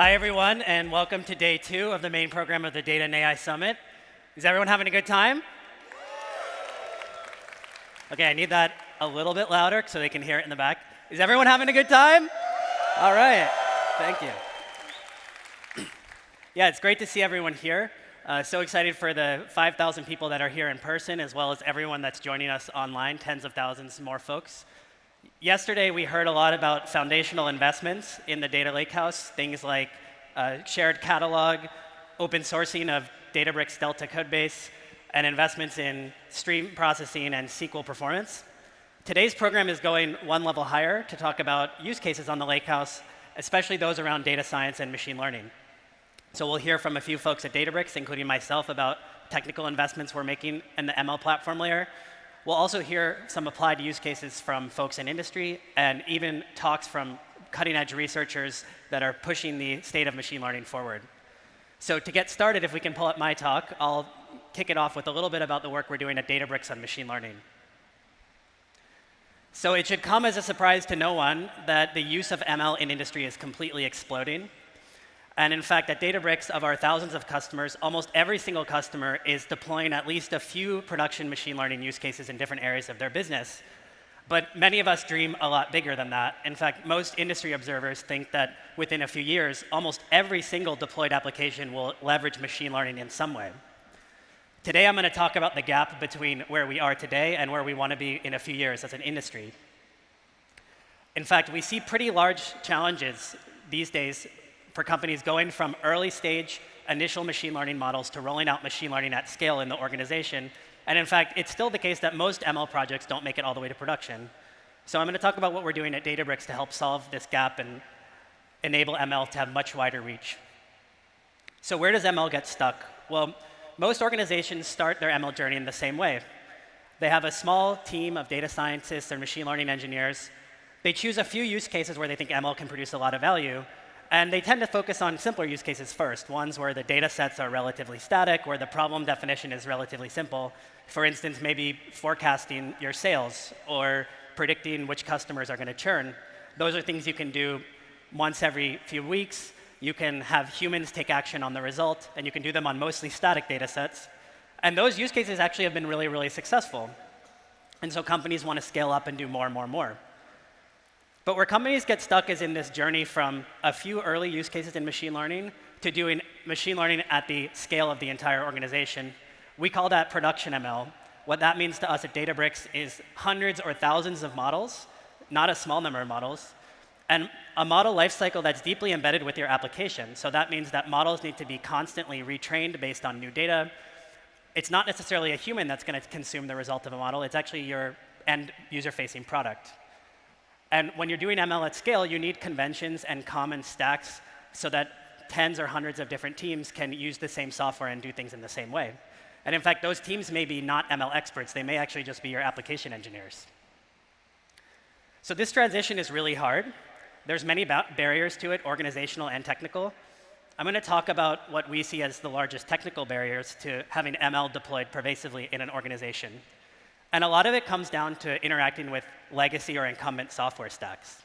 Hi, everyone, and welcome to day 2 of the main program of the Data and AI Summit. Is everyone having a good time? OK, I need that a little bit louder so they can hear it in the back. Is everyone having a good time? All right. Thank you. Yeah, it's great to see everyone here. So excited for the 5,000 people that are here in person, as well as everyone that's joining us online, tens of thousands more folks. Yesterday, we heard a lot about foundational investments in the data lakehouse, things like shared catalog, open sourcing of Databricks Delta codebase, and investments in stream processing and SQL performance. Today's program is going one level higher to talk about use cases on the lakehouse, especially those around data science and machine learning. So we'll hear from a few folks at Databricks, including myself, about technical investments we're making in the ML platform layer. We'll also hear some applied use cases from folks in industry and even talks from cutting-edge researchers that are pushing the state of machine learning forward. So to get started, if we can pull up my talk, I'll kick it off with a little bit about the work we're doing at Databricks on machine learning. So it should come as a surprise to no one that the use of ML in industry is completely exploding. And in fact, at Databricks, of our thousands of customers, almost every single customer is deploying at least a few production machine learning use cases in different areas of their business. But many of us dream a lot bigger than that. In fact, most industry observers think that within a few years, almost every single deployed application will leverage machine learning in some way. Today, I'm going to talk about the gap between where we are today and where we want to be in a few years as an industry. In fact, we see pretty large challenges these days for companies going from early stage initial machine learning models to rolling out machine learning at scale in the organization. And in fact, it's still the case that most ML projects don't make it all the way to production. So I'm going to talk about what we're doing at Databricks to help solve this gap and enable ML to have much wider reach. So where does ML get stuck? Well, most organizations start their ML journey in the same way. They have a small team of data scientists or machine learning engineers. They choose a few use cases where they think ML can produce a lot of value. And they tend to focus on simpler use cases first, ones where the data sets are relatively static, where the problem definition is relatively simple. For instance, maybe forecasting your sales or predicting which customers are going to churn. Those are things you can do once every few weeks. You can have humans take action on the result, and you can do them on mostly static data sets. And those use cases actually have been really, really successful. And so companies want to scale up and do more and more and more. But where companies get stuck is in this journey from a few early use cases in machine learning to doing machine learning at the scale of the entire organization. We call that production ML. What that means to us at Databricks is hundreds or thousands of models, not a small number of models, and a model lifecycle that's deeply embedded with your application. So that means that models need to be constantly retrained based on new data. It's not necessarily a human that's going to consume the result of a model. It's actually your end user-facing product. And when you're doing ML at scale, you need conventions and common stacks so that tens or hundreds of different teams can use the same software and do things in the same way. And in fact, those teams may be not ML experts. They may actually just be your application engineers. So this transition is really hard. There's many barriers to it, organizational and technical. I'm going to talk about what we see as the largest technical barriers to having ML deployed pervasively in an organization. And a lot of it comes down to interacting with legacy or incumbent software stacks.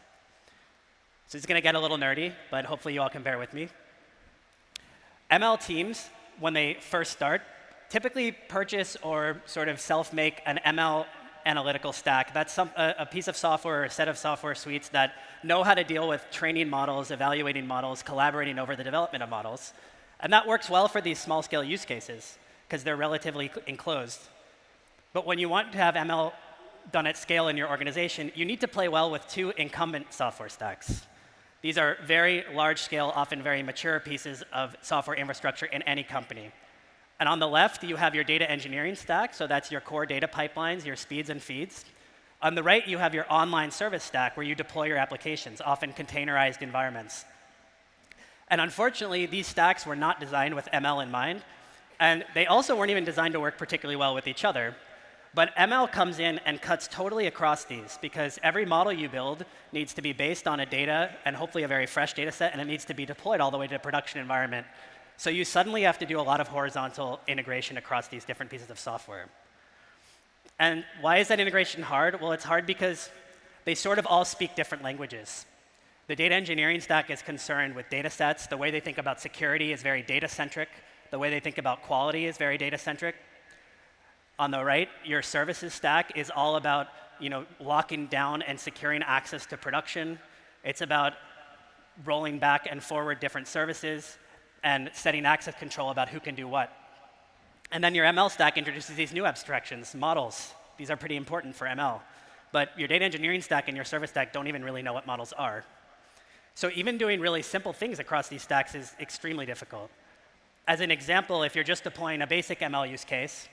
So it's going to get a little nerdy, but hopefully you all can bear with me. ML teams, when they first start, typically purchase or sort of self-make an ML analytical stack. That's a piece of software or a set of software suites that know how to deal with training models, evaluating models, collaborating over the development of models. And that works well for these small-scale use cases, because they're relatively enclosed. But when you want to have ML done at scale in your organization, you need to play well with two incumbent software stacks. These are very large-scale, often very mature pieces of software infrastructure in any company. And on the left, you have your data engineering stack. So that's your core data pipelines, your speeds and feeds. On the right, you have your online service stack, where you deploy your applications, often containerized environments. And unfortunately, these stacks were not designed with ML in mind. And they also weren't even designed to work particularly well with each other. But ML comes in and cuts totally across these, because every model you build needs to be based on a data, and hopefully a very fresh data set, and it needs to be deployed all the way to a production environment. So you suddenly have to do a lot of horizontal integration across these different pieces of software. And why is that integration hard? Well, it's hard because they sort of all speak different languages. The data engineering stack is concerned with data sets. The way they think about security is very data-centric. The way they think about quality is very data-centric. On the right, your services stack is all about locking down and securing access to production. It's about rolling back and forward different services and setting access control about who can do what. And then your ML stack introduces these new abstractions, models. These are pretty important for ML. But your data engineering stack and your service stack don't even really know what models are. So even doing really simple things across these stacks is extremely difficult. As an example, if you're just deploying a basic ML use case,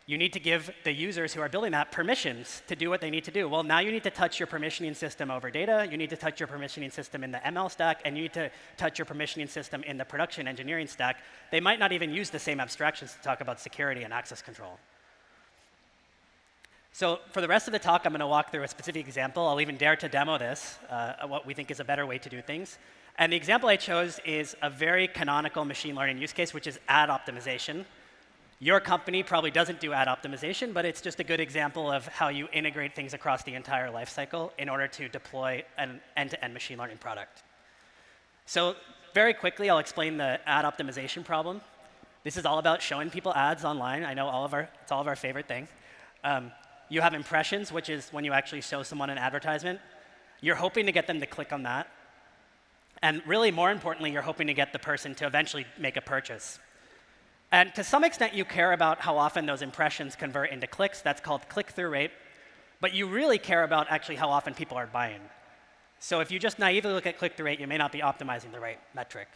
you need to give the users who are building that permissions to do what they need to do. Well, now you need to touch your permissioning system over data. You need to touch your permissioning system in the ML stack. And you need to touch your permissioning system in the production engineering stack. They might not even use the same abstractions to talk about security and access control. So for the rest of the talk, I'm going to walk through a specific example. I'll even dare to demo this, what we think is a better way to do things. And the example I chose is a very canonical machine learning use case, which is ad optimization. Your company probably doesn't do ad optimization, but it's just a good example of how you integrate things across the entire lifecycle in order to deploy an end-to-end machine learning product. So very quickly, I'll explain the ad optimization problem. This is all about showing people ads online. I know it's all of our favorite thing. You have impressions, which is when you actually show someone an advertisement. You're hoping to get them to click on that. And really, more importantly, you're hoping to get the person to eventually make a purchase. And to some extent, you care about how often those impressions convert into clicks. That's called click-through rate. But you really care about actually how often people are buying. So if you just naively look at click-through rate, you may not be optimizing the right metric.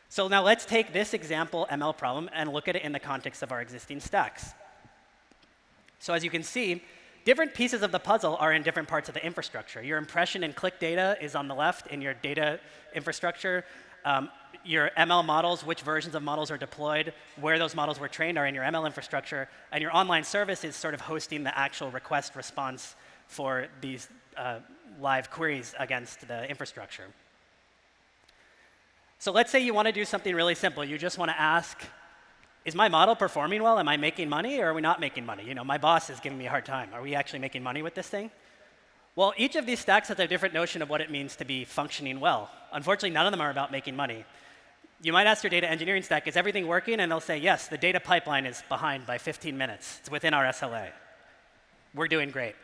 So now let's take this example ML problem and look at it in the context of our existing stacks. So as you can see, different pieces of the puzzle are in different parts of the infrastructure. Your impression and click data is on the left in your data infrastructure. Your ML models, which versions of models are deployed, where those models were trained are in your ML infrastructure. And your online service is sort of hosting the actual request response for these live queries against the infrastructure. So let's say you want to do something really simple. You just want to ask, is my model performing well? Am I making money, or are we not making money? My boss is giving me a hard time. Are we actually making money with this thing? Well, each of these stacks has a different notion of what it means to be functioning well. Unfortunately, none of them are about making money. You might ask your data engineering stack, is everything working? And they'll say, yes, the data pipeline is behind by 15 minutes. It's within our SLA. We're doing great.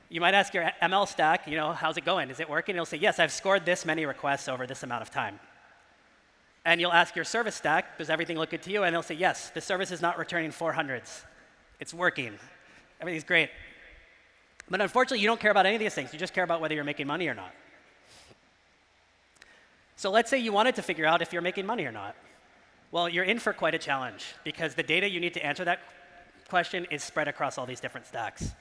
You might ask your ML stack, how's it going? Is it working? It'll say, yes, I've scored this many requests over this amount of time. And you'll ask your service stack, does everything look good to you? And they'll say, yes, the service is not returning 400s. It's working. Everything's great. But unfortunately, you don't care about any of these things. You just care about whether you're making money or not. So let's say you wanted to figure out if you're making money or not. Well, you're in for quite a challenge, because the data you need to answer that question is spread across all these different stacks.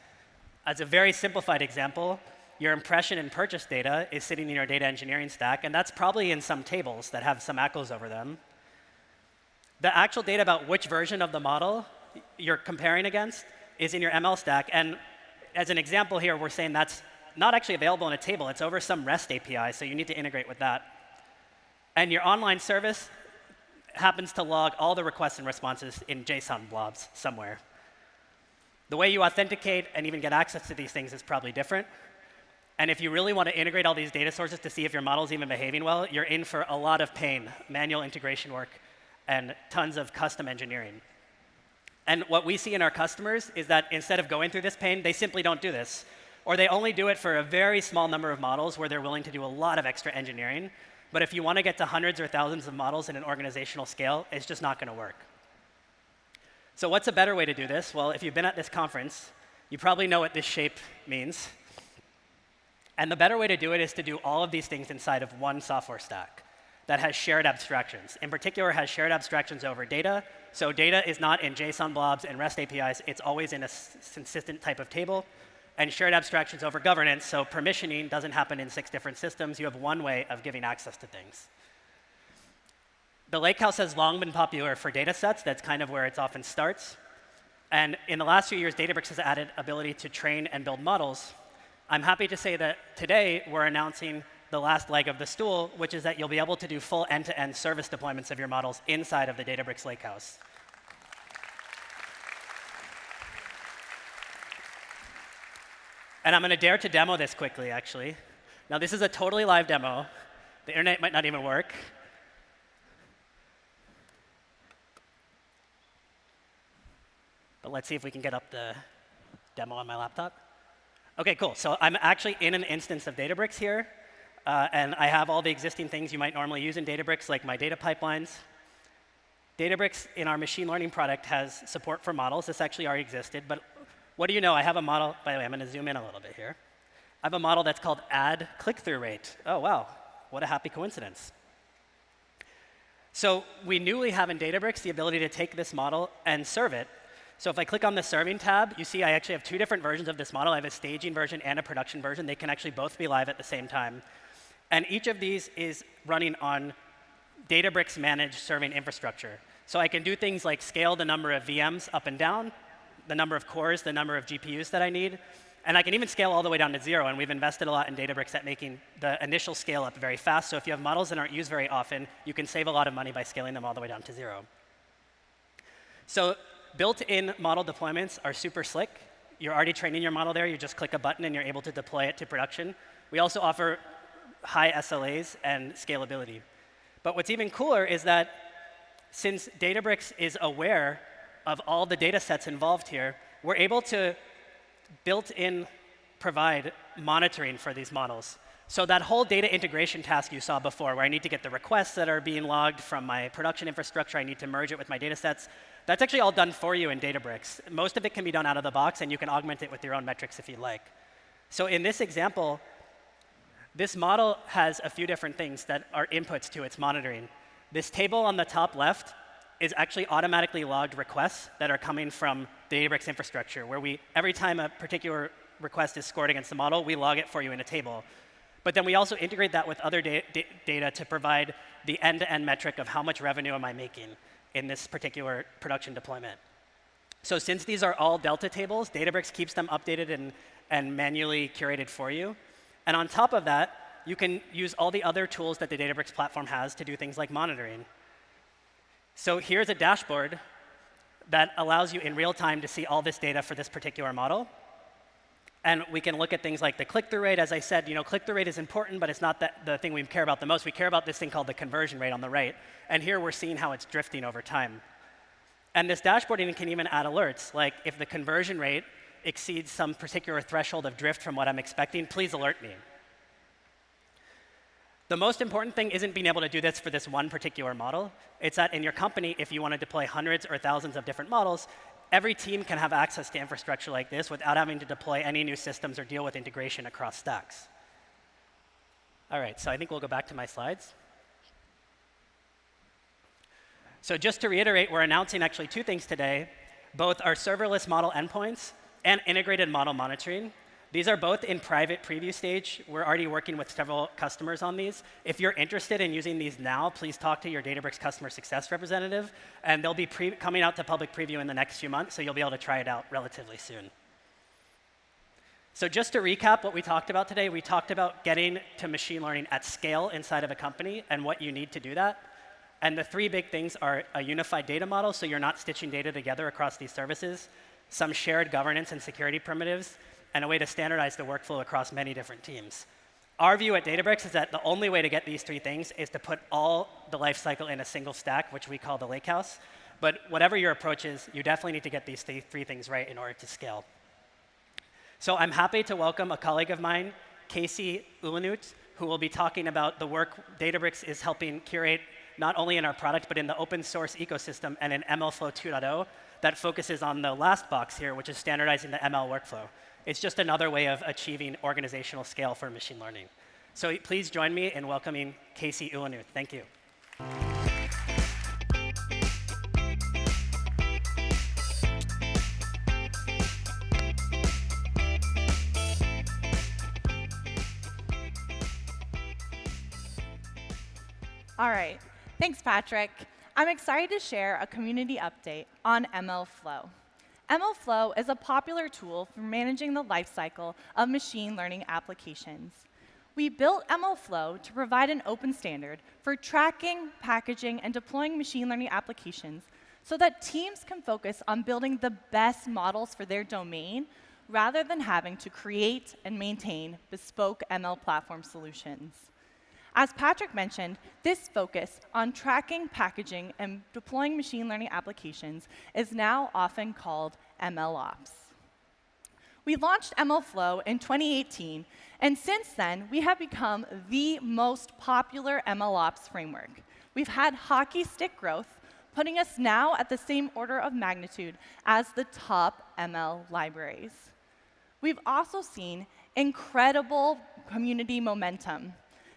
As a very simplified example, your impression and purchase data is sitting in your data engineering stack, and that's probably in some tables that have some echoes over them. The actual data about which version of the model you're comparing against is in your ML stack. And as an example here, we're saying that's not actually available in a table. It's over some REST API, so you need to integrate with that. And your online service happens to log all the requests and responses in JSON blobs somewhere. The way you authenticate and even get access to these things is probably different. And if you really want to integrate all these data sources to see if your model is even behaving well, you're in for a lot of pain, manual integration work, and tons of custom engineering. And what we see in our customers is that instead of going through this pain, they simply don't do this. Or they only do it for a very small number of models where they're willing to do a lot of extra engineering. But if you want to get to hundreds or thousands of models in an organizational scale, it's just not going to work. So what's a better way to do this? Well, if you've been at this conference, you probably know what this shape means. And the better way to do it is to do all of these things inside of one software stack that has shared abstractions. In particular, has shared abstractions over data. So data is not in JSON blobs and REST APIs. It's always in a consistent type of table. And shared abstractions over governance. So permissioning doesn't happen in 6 different systems. You have one way of giving access to things. The Lakehouse has long been popular for data sets. That's kind of where it often starts. And in the last few years, Databricks has added ability to train and build models. I'm happy to say that today we're announcing the last leg of the stool, which is that you'll be able to do full end-to-end service deployments of your models inside of the Databricks Lakehouse. And I'm going to dare to demo this quickly, actually. Now, this is a totally live demo. The internet might not even work. But let's see if we can get up the demo on my laptop. OK, cool. So I'm actually in an instance of Databricks here. And I have all the existing things you might normally use in Databricks, like my data pipelines. Databricks, in our machine learning product, has support for models. This actually already existed. But what do you know? I have a model. By the way, I'm going to zoom in a little bit here. I have a model that's called add click-through rate. Oh, wow. What a happy coincidence. So we newly have in Databricks the ability to take this model and serve it. So if I click on the serving tab, you see I actually have two different versions of this model. I have a staging version and a production version. They can actually both be live at the same time. And each of these is running on Databricks managed serving infrastructure. So I can do things like scale the number of VMs up and down, the number of cores, the number of GPUs that I need. And I can even scale all the way down to 0. And we've invested a lot in Databricks at making the initial scale up very fast. So if you have models that aren't used very often, you can save a lot of money by scaling them all the way down to 0. So built-in model deployments are super slick. You're already training your model there. You just click a button, and you're able to deploy it to production. We also offer high SLAs and scalability. But what's even cooler is that since Databricks is aware of all the data sets involved here, we're able to built-in provide monitoring for these models. So that whole data integration task you saw before, where I need to get the requests that are being logged from my production infrastructure, I need to merge it with my data sets, that's actually all done for you in Databricks. Most of it can be done out of the box, and you can augment it with your own metrics if you like. So in this example, this model has a few different things that are inputs to its monitoring. This table on the top left is actually automatically logged requests that are coming from the Databricks infrastructure, where every time a particular request is scored against the model, we log it for you in a table. But then we also integrate that with other data to provide the end-to-end metric of how much revenue am I making in this particular production deployment. So since these are all Delta tables, Databricks keeps them updated and manually curated for you. And on top of that, you can use all the other tools that the Databricks platform has to do things like monitoring. So here's a dashboard that allows you in real time to see all this data for this particular model. And we can look at things like the click-through rate. As I said, click-through rate is important, but it's not the thing we care about the most. We care about this thing called the conversion rate on the right. And here we're seeing how it's drifting over time. And this dashboarding can even add alerts, like if the conversion rate exceeds some particular threshold of drift from what I'm expecting, please alert me. The most important thing isn't being able to do this for this one particular model. It's that in your company, if you want to deploy hundreds or thousands of different models, every team can have access to infrastructure like this without having to deploy any new systems or deal with integration across stacks. All right, so I think we'll go back to my slides. So just to reiterate, we're announcing actually two things today, both our serverless model endpoints and integrated model monitoring. These are both in private preview stage. We're already working with several customers on these. If you're interested in using these now, please talk to your Databricks customer success representative. And they'll be coming out to public preview in the next few months, so you'll be able to try it out relatively soon. So just to recap what we talked about today, we talked about getting to machine learning at scale inside of a company and what you need to do that. And the three big things are a unified data model, so you're not stitching data together across these services, some shared governance and security primitives, and a way to standardize the workflow across many different teams. Our view at Databricks is that the only way to get these three things is to put all the lifecycle in a single stack, which we call the lakehouse. But whatever your approach is, you definitely need to get these three things right in order to scale. So I'm happy to welcome a colleague of mine, Kasey Uhlenhuth, who will be talking about the work Databricks is helping curate not only in our product, but in the open source ecosystem and in MLflow 2.0 that focuses on the last box here, which is standardizing the ML workflow. It's just another way of achieving organizational scale for machine learning. So please join me in welcoming Kasey Uhlenhuth. Thank you. All right. Thanks, Patrick. I'm excited to share a community update on MLflow. MLflow is a popular tool for managing the lifecycle of machine learning applications. We built MLflow to provide an open standard for tracking, packaging, and deploying machine learning applications so that teams can focus on building the best models for their domain rather than having to create and maintain bespoke ML platform solutions. As Patrick mentioned, this focus on tracking, packaging, and deploying machine learning applications is now often called MLOps. We launched MLflow in 2018, and since then, we have become the most popular MLOps framework. We've had hockey stick growth, putting us now at the same order of magnitude as the top ML libraries. We've also seen incredible community momentum.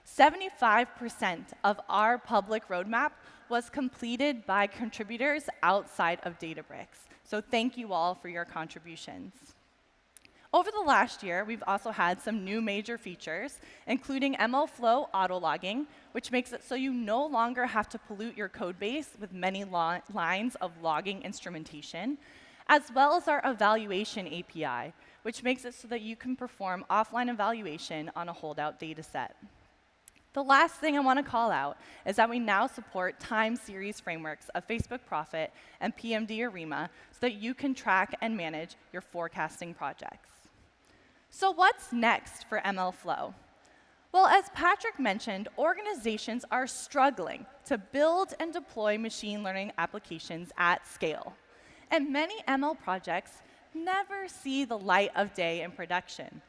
75% of our public roadmap was completed by contributors outside of Databricks. So thank you all for your contributions. Over the last year, we've also had some new major features, including MLflow autologging, which makes it so you no longer have to pollute your code base with many lines of logging instrumentation, as well as our evaluation API, which makes it so that you can perform offline evaluation on a holdout data set. The last thing I want to call out is that we now support time series frameworks of Facebook Profit and PMD Arima so that you can track and manage your forecasting projects. So what's next for MLflow? Well, as Patrick mentioned, organizations are struggling to build and deploy machine learning applications at scale. And many ML projects never see the light of day in production.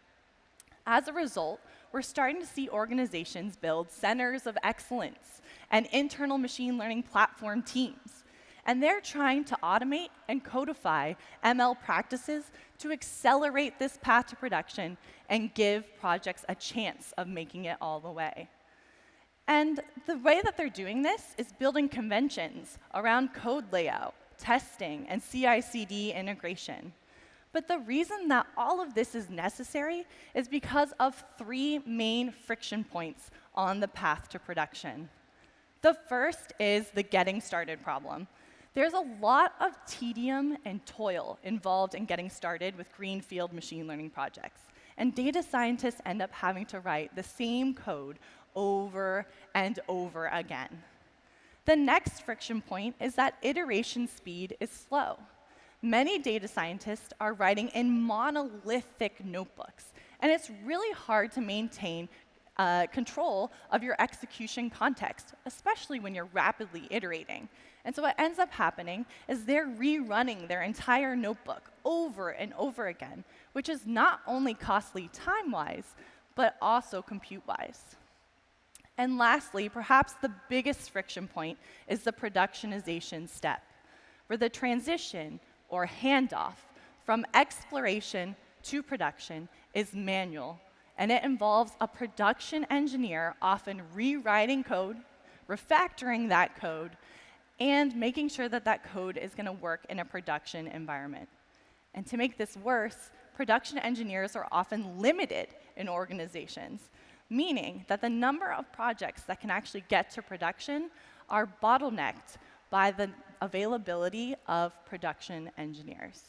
As a result, we're starting to see organizations build centers of excellence and internal machine learning platform teams. And they're trying to automate and codify ML practices to accelerate this path to production and give projects a chance of making it all the way. And the way that they're doing this is building conventions around code layout, testing, and CI/CD integration. But the reason that all of this is necessary is because of three main friction points on the path to production. The first is the getting started problem. There's a lot of tedium and toil involved in getting started with greenfield machine learning projects. And data scientists end up having to write the same code over and over again. The next friction point is that iteration speed is slow. Many data scientists are writing in monolithic notebooks, and it's really hard to maintain control of your execution context, especially when you're rapidly iterating. And so what ends up happening is they're rerunning their entire notebook over and over again, which is not only costly time-wise, but also compute-wise. And lastly, perhaps the biggest friction point is the productionization step, where the transition or handoff from exploration to production is manual, and it involves a production engineer often rewriting code, refactoring that code, and making sure that that code is going to work in a production environment. And to make this worse, production engineers are often limited in organizations, meaning that the number of projects that can actually get to production are bottlenecked by the availability of production engineers.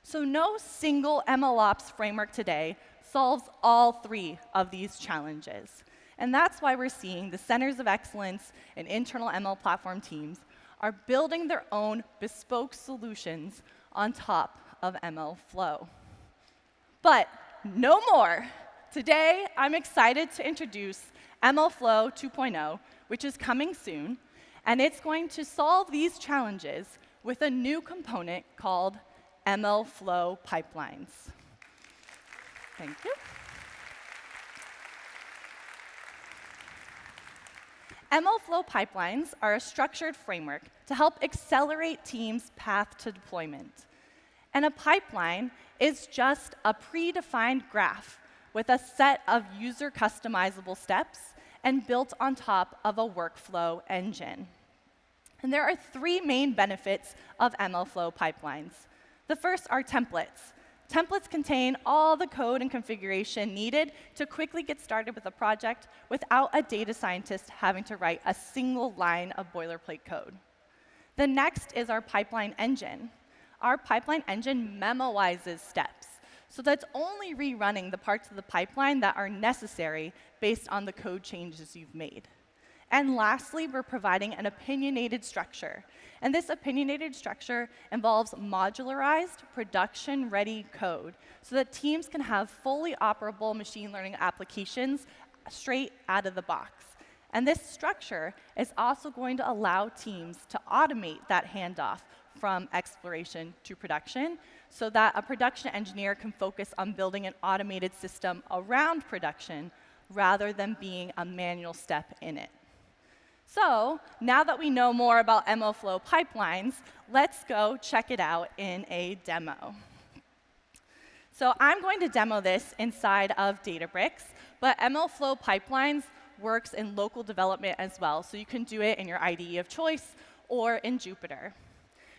So no single MLOps framework today solves all three of these challenges. And that's why we're seeing the centers of excellence and internal ML platform teams are building their own bespoke solutions on top of MLflow. But no more. Today, I'm excited to introduce MLflow 2.0, which is coming soon, and it's going to solve these challenges with a new component called MLflow pipelines. Thank you. MLflow pipelines are a structured framework to help accelerate teams' path to deployment. And a pipeline is just a predefined graph with a set of user-customizable steps and built on top of a workflow engine. And there are three main benefits of MLflow pipelines. The first are templates. Templates contain all the code and configuration needed to quickly get started with a project without a data scientist having to write a single line of boilerplate code. The next is our pipeline engine. Our pipeline engine memoizes steps, so that's only rerunning the parts of the pipeline that are necessary based on the code changes you've made. And lastly, we're providing an opinionated structure. And this opinionated structure involves modularized, production-ready code so that teams can have fully operable machine learning applications straight out of the box. And this structure is also going to allow teams to automate that handoff from exploration to production so that a production engineer can focus on building an automated system around production rather than being a manual step in it. So now that we know more about MLflow pipelines, let's go check it out in a demo. So I'm going to demo this inside of Databricks, but MLflow pipelines works in local development as well, so you can do it in your IDE of choice or in Jupyter.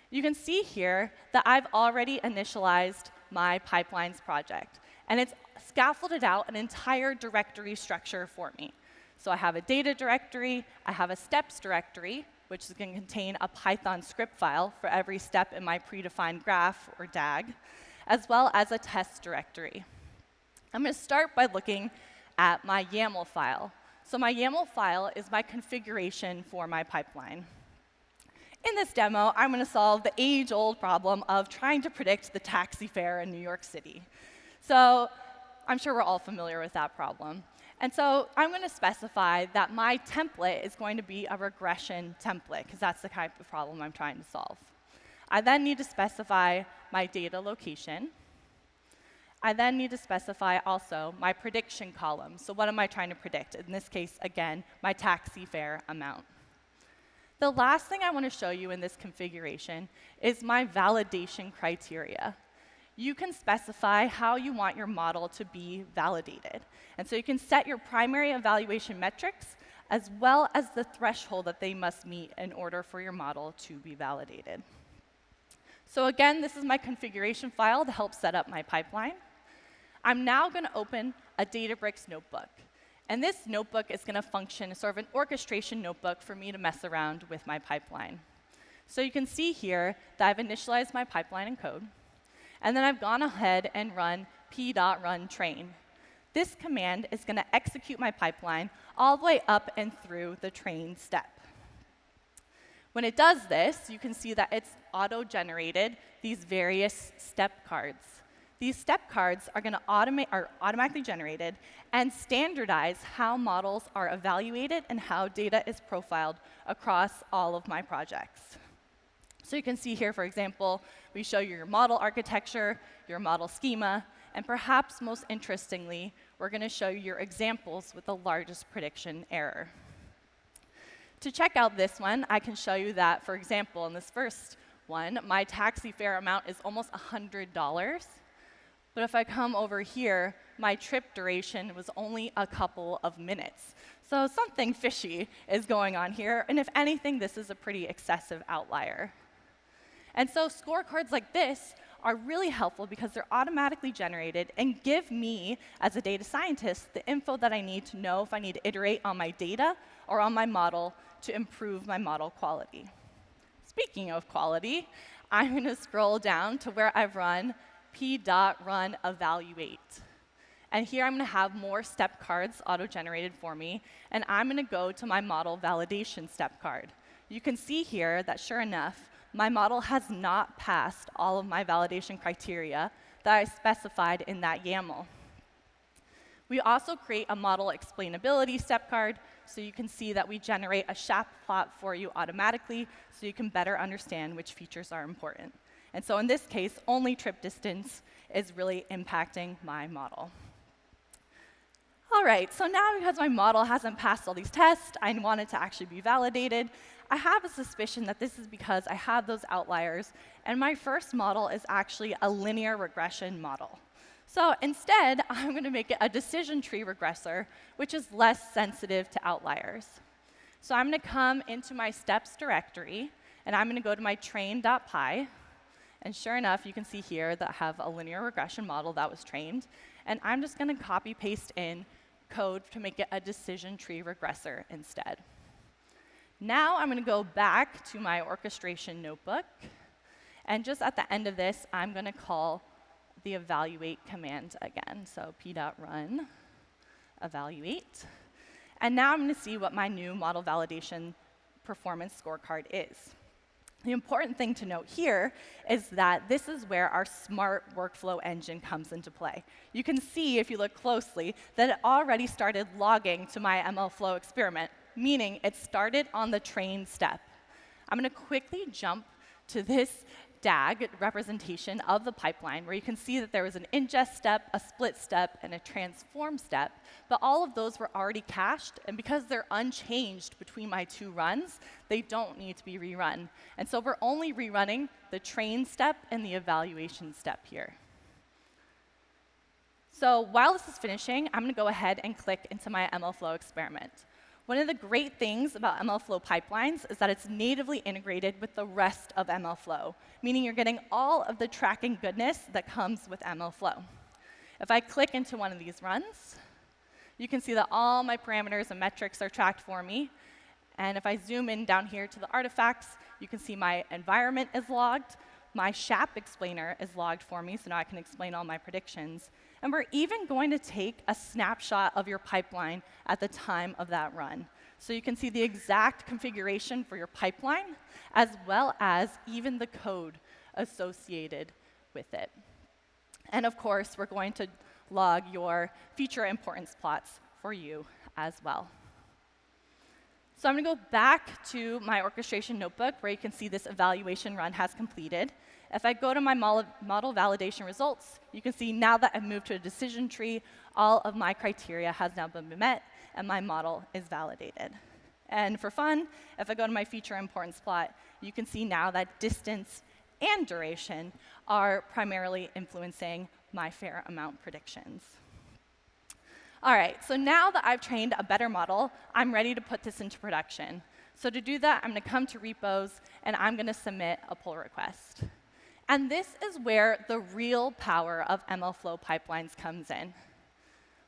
You can see here that I've already initialized my pipelines project, and it's scaffolded out an entire directory structure for me. So I have a data directory, I have a steps directory, which is going to contain a Python script file for every step in my predefined graph, or DAG, as well as a test directory. I'm going to start by looking at my YAML file. So my YAML file is my configuration for my pipeline. In this demo, I'm going to solve the age-old problem of trying to predict the taxi fare in New York City. So I'm sure we're all familiar with that problem. And so I'm going to specify that my template is going to be a regression template, because that's the type of problem I'm trying to solve. I then need to specify my data location. I then need to specify also my prediction column. So what am I trying to predict? In this case, again, my taxi fare amount. The last thing I want to show you in this configuration is my validation criteria. You can specify how you want your model to be validated. And so you can set your primary evaluation metrics as well as the threshold that they must meet in order for your model to be validated. So again, this is my configuration file to help set up my pipeline. I'm now going to open a Databricks notebook. And this notebook is going to function as sort of an orchestration notebook for me to mess around with my pipeline. So you can see here that I've initialized my pipeline in code. And then I've gone ahead and run p.run train. This command is going to execute my pipeline all the way up and through the train step. When it does this, you can see that it's auto-generated these various step cards. These step cards are going to are automatically generated and standardize how models are evaluated and how data is profiled across all of my projects. So you can see here, for example, we show you your model architecture, your model schema, and perhaps most interestingly, we're going to show you your examples with the largest prediction error. To check out this one, I can show you that, for example, in this first one, my taxi fare amount is almost $100. But if I come over here, my trip duration was only a couple of minutes. So something fishy is going on here, and if anything, this is a pretty excessive outlier. And so scorecards like this are really helpful because they're automatically generated and give me, as a data scientist, the info that I need to know if I need to iterate on my data or on my model to improve my model quality. Speaking of quality, I'm going to scroll down to where I've run p.run evaluate. And here I'm going to have more step cards auto-generated for me, and I'm going to go to my model validation step card. You can see here that, sure enough, my model has not passed all of my validation criteria that I specified in that YAML. We also create a model explainability step card, so you can see that we generate a SHAP plot for you automatically, so you can better understand which features are important. And so in this case, only trip distance is really impacting my model. All right, so now because my model hasn't passed all these tests, I want it to actually be validated. I have a suspicion that this is because I have those outliers, and my first model is actually a linear regression model. So instead, I'm going to make it a decision tree regressor, which is less sensitive to outliers. So I'm going to come into my steps directory, and I'm going to go to my train.py. And sure enough, you can see here that I have a linear regression model that was trained. And I'm just going to copy paste in code to make it a decision tree regressor instead. Now I'm going to go back to my orchestration notebook. And just at the end of this, I'm going to call the evaluate command again. So p.run evaluate. And now I'm going to see what my new model validation performance scorecard is. The important thing to note here is that this is where our smart workflow engine comes into play. You can see, if you look closely, that it already started logging to my MLflow experiment, meaning it started on the train step. I'm going to quickly jump to this DAG representation of the pipeline, where you can see that there was an ingest step, a split step, and a transform step. But all of those were already cached, and because they're unchanged between my two runs, they don't need to be rerun. And so we're only rerunning the train step and the evaluation step here. So while this is finishing, I'm going to go ahead and click into my MLflow experiment. One of the great things about MLflow pipelines is that it's natively integrated with the rest of MLflow, meaning you're getting all of the tracking goodness that comes with MLflow. If I click into one of these runs, you can see that all my parameters and metrics are tracked for me. And if I zoom in down here to the artifacts, you can see my environment is logged, my SHAP explainer is logged for me, so now I can explain all my predictions. And we're even going to take a snapshot of your pipeline at the time of that run. So you can see the exact configuration for your pipeline, as well as even the code associated with it. And of course, we're going to log your feature importance plots for you as well. So I'm going to go back to my orchestration notebook, where you can see this evaluation run has completed. If I go to my model validation results, you can see now that I've moved to a decision tree, all of my criteria has now been met, and my model is validated. And for fun, if I go to my feature importance plot, you can see now that distance and duration are primarily influencing my fair amount predictions. All right, so now that I've trained a better model, I'm ready to put this into production. So to do that, I'm going to come to repos, and I'm going to submit a pull request. And this is where the real power of MLflow pipelines comes in.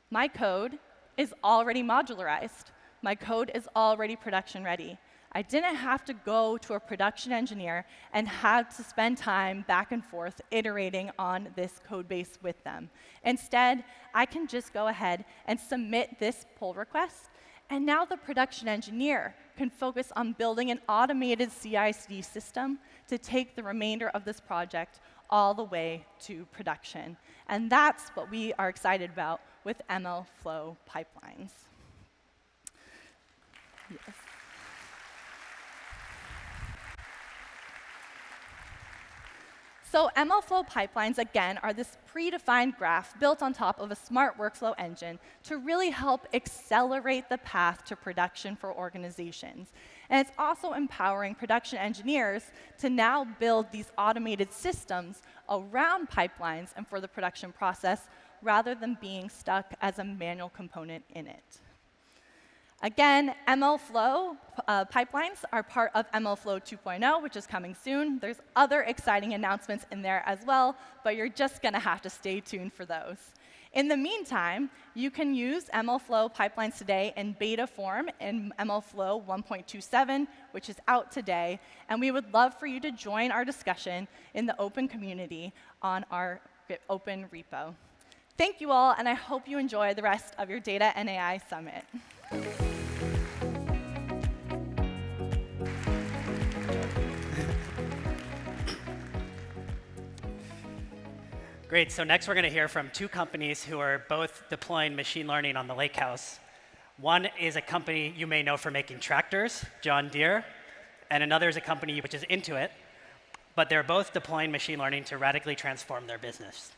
My code is already modularized. My code is already production ready. I didn't have to go to a production engineer and have to spend time back and forth iterating on this code base with them. Instead, I can just go ahead and submit this pull request, and now the production engineer can focus on building an automated CI/CD system to take the remainder of this project all the way to production. And that's what we are excited about with MLflow pipelines. Yes. So MLflow pipelines, again, are this predefined graph built on top of a smart workflow engine to really help accelerate the path to production for organizations. And it's also empowering production engineers to now build these automated systems around pipelines and for the production process, rather than being stuck as a manual component in it. Again, MLflow pipelines are part of MLflow 2.0, which is coming soon. There's other exciting announcements in there as well, but you're just going to have to stay tuned for those. In the meantime, you can use MLflow pipelines today in beta form in MLflow 1.27, which is out today, and we would love for you to join our discussion in the open community on our open repo. Thank you all, and I hope you enjoy the rest of your Data and AI Summit. Great, so next we're going to hear from two companies who are both deploying machine learning on the Lakehouse. One is a company you may know for making tractors, John Deere, and another is a company which is Intuit, but they're both deploying machine learning to radically transform their business.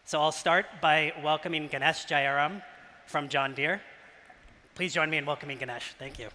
So I'll start by welcoming Ganesh Jayaram from John Deere. Please join me in welcoming Ganesh. Thank you.